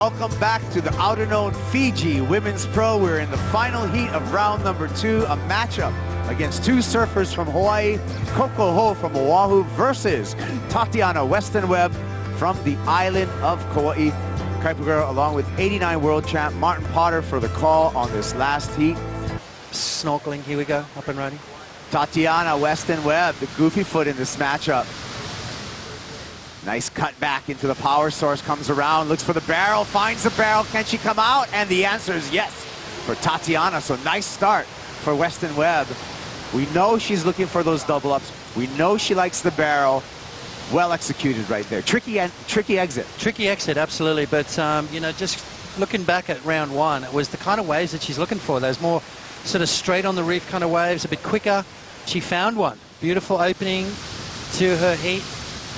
Welcome back to the Outerknown Fiji Women's Pro. We're in the final heat of round number 2, a matchup against two surfers from Hawaii, Coco from Oahu versus Tatiana Weston-Webb from the island of Kauai. Kaipu girl along with 89 world champ Martin Potter for the call on this last heat. Snorkeling, here we go, up and running. Tatiana Weston-Webb, the goofy foot in this matchup. Nice cut back into the power source, comes around, looks for the barrel, finds the barrel. Can she come out? And the answer is yes for Tatiana. So nice start for Weston-Webb. We know she's looking for those double ups. We know she likes the barrel. Well executed right there. Tricky exit. Tricky exit, absolutely. But, you know, just looking back at round 1, it was the kind of waves that she's looking for. Those more sort of straight on the reef kind of waves, a bit quicker. She found one. Beautiful opening to her heat.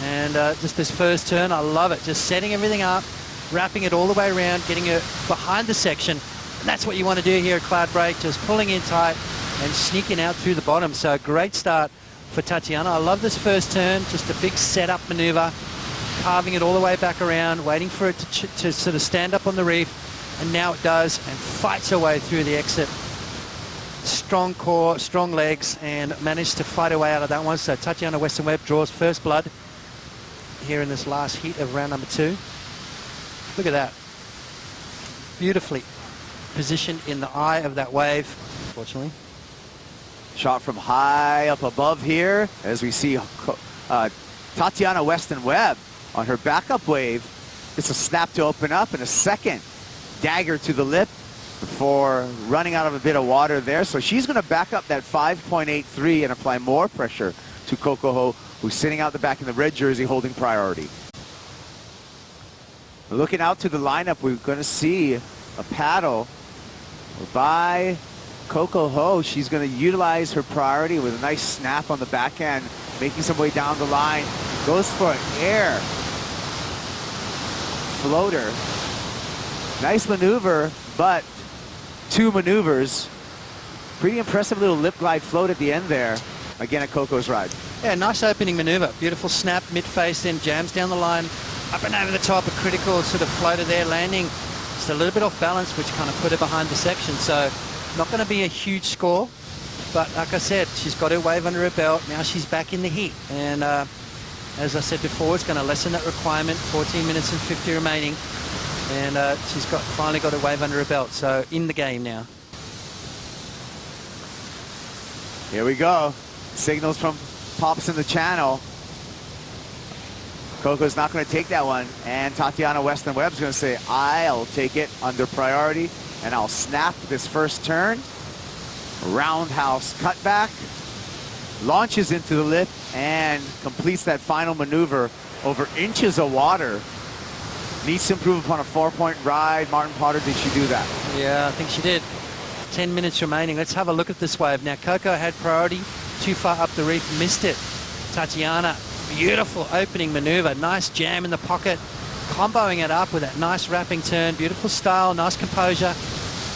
And just this first turn, I love it. Just setting everything up, wrapping it all the way around, getting her behind the section. And that's what you want to do here at Cloud Break, just pulling in tight and sneaking out through the bottom. So great start for Tatiana. I love this first turn, just a big setup maneuver, carving it all the way back around, waiting for it to sort of stand up on the reef. And now it does, and fights her way through the exit. Strong core, strong legs, and managed to fight her way out of that one. So Tatiana Weston-Webb draws first blood here in this last heat of round number 2. Look at that. Beautifully positioned in the eye of that wave, unfortunately. Shot from high up above here as we see Tatiana Weston-Webb on her backup wave. It's a snap to open up and a second dagger to the lip before running out of a bit of water there. So she's going to back up that 5.83 and apply more pressure to Coco, who's sitting out the back in the red jersey holding priority. Looking out to the lineup, we're going to see a paddle by Coco. She's going to utilize her priority with a nice snap on the backhand, making some way down the line. Goes for an air floater. Nice maneuver, but 2 maneuvers. Pretty impressive little lip glide float at the end there. Again at Coco's ride. Yeah, nice opening maneuver. Beautiful snap, mid-face, then jams down the line, up and over the top, a critical sort of floater there, landing just a little bit off balance, which kind of put her behind the section. So not going to be a huge score, but like I said, she's got her wave under her belt. Now she's back in the heat. And as I said before, it's going to lessen that requirement, 14 minutes and 50 remaining. And she's finally got her wave under her belt. So in the game now. Here we go. Signals from Pops in the channel. Coco's not going to take that one, and Tatiana Weston-Webb's going to say, I'll take it under priority, and I'll snap this first turn. Roundhouse cutback, launches into the lip, and completes that final maneuver over inches of water. Needs to improve upon a 4-point ride. Martin Potter, did she do that? Yeah, I think she did. 10 minutes remaining. Let's have a look at this wave. Now, Coco had priority. Too far up the reef, missed it. Tatiana, beautiful opening maneuver. Nice jam in the pocket, comboing it up with that nice wrapping turn. Beautiful style, nice composure.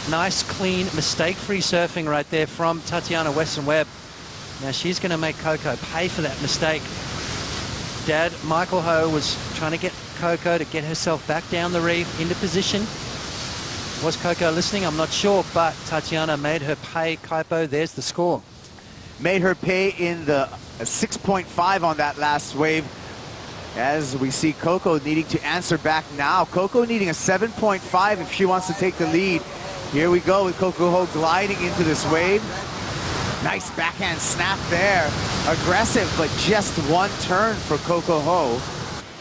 Nice, clean, mistake-free surfing right there from Tatiana Weston-Webb. Now she's going to make Coco pay for that mistake. Dad, Michael Ho, was trying to get Coco to get herself back down the reef into position. Was Coco listening? I'm not sure, but Tatiana made her pay. Kaipo, there's the score. Made her pay in the 6.5 on that last wave. As we see Coco needing to answer back now. Coco needing a 7.5 if she wants to take the lead. Here we go with Coco Ho gliding into this wave. Nice backhand snap there. Aggressive, but just one turn for Coco Ho.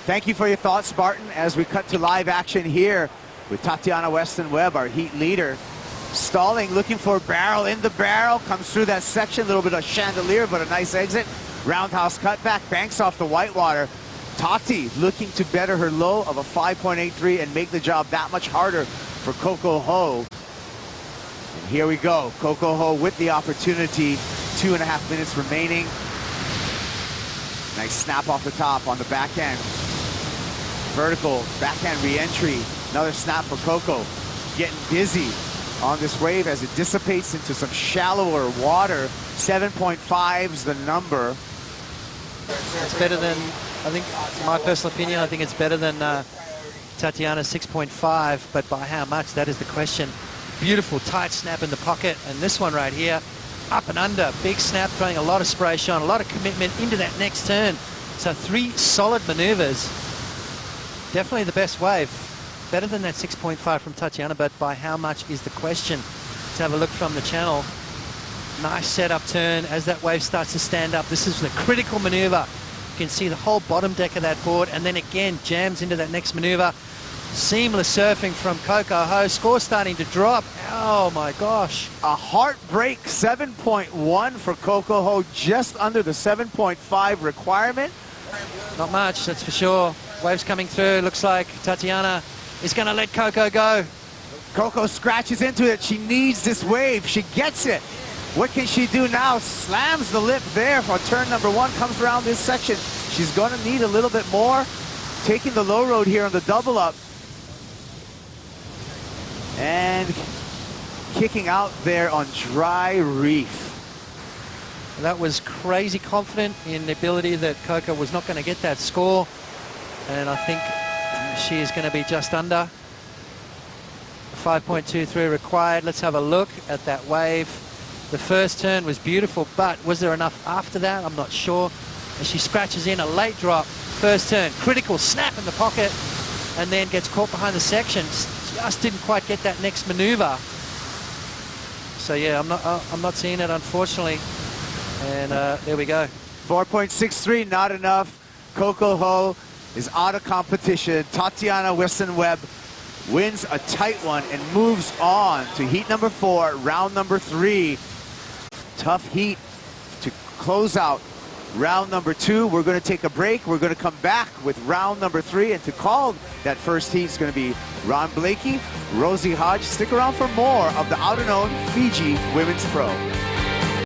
Thank you for your thoughts, Spartan, as we cut to live action here with Tatiana Weston-Webb, our heat leader. Stalling, looking for a barrel in the barrel, comes through that section, a little bit of chandelier, but a nice exit. Roundhouse cutback, banks off the whitewater. Tati looking to better her low of a 5.83 and make the job that much harder for Coco Ho. And here we go, Coco Ho with the opportunity, 2.5 minutes remaining. Nice snap off the top on the backhand. Vertical backhand re-entry, another snap for Coco. Getting busy on this wave as it dissipates into some shallower water. 7.5's the number. It's better than, I think, my personal opinion, I think it's better than Tatiana 6.5, but by how much? That is the question. Beautiful tight snap in the pocket, and this one right here, up and under, big snap, throwing a lot of spray shine, a lot of commitment into that next turn. So 3 solid maneuvers. Definitely the best wave. Better than that 6.5 from Tatiana, but by how much is the question. Let's have a look from the channel. Nice setup turn as that wave starts to stand up. This is the critical maneuver. You can see the whole bottom deck of that board, and then again jams into that next maneuver. Seamless surfing from Coco. Score starting to drop. Oh my gosh. A heartbreak 7.1 for Coco, just under the 7.5 requirement. Not much, that's for sure. Waves coming through. Looks like Tatiana is going to let Coco go. Coco scratches into it. She needs this wave. She gets it. What can she do now? Slams the lip there for turn number 1. Comes around this section. She's going to need a little bit more. Taking the low road here on the double up. And kicking out there on dry reef. That was crazy confident in the ability that Coco was not going to get that score. And I think she is going to be just under. 5.23 required. Let's have a look at that wave. The first turn was beautiful, but was there enough after that? I'm not sure. And she scratches in a late drop. First turn, critical snap in the pocket, and then gets caught behind the section. Just didn't quite get that next maneuver. So yeah, I'm not seeing it, unfortunately. And there we go. 4.63, not enough. Coco Ho is out of competition. Tatiana Weston-Webb wins a tight one and moves on to heat number 4, round number 3. Tough heat to close out round number 2. We're going to take a break. We're going to come back with round number 3, and to call that first heat is going to be Ron Blakey, Rosie Hodge. Stick around for more of the Outerknown Fiji Women's Pro.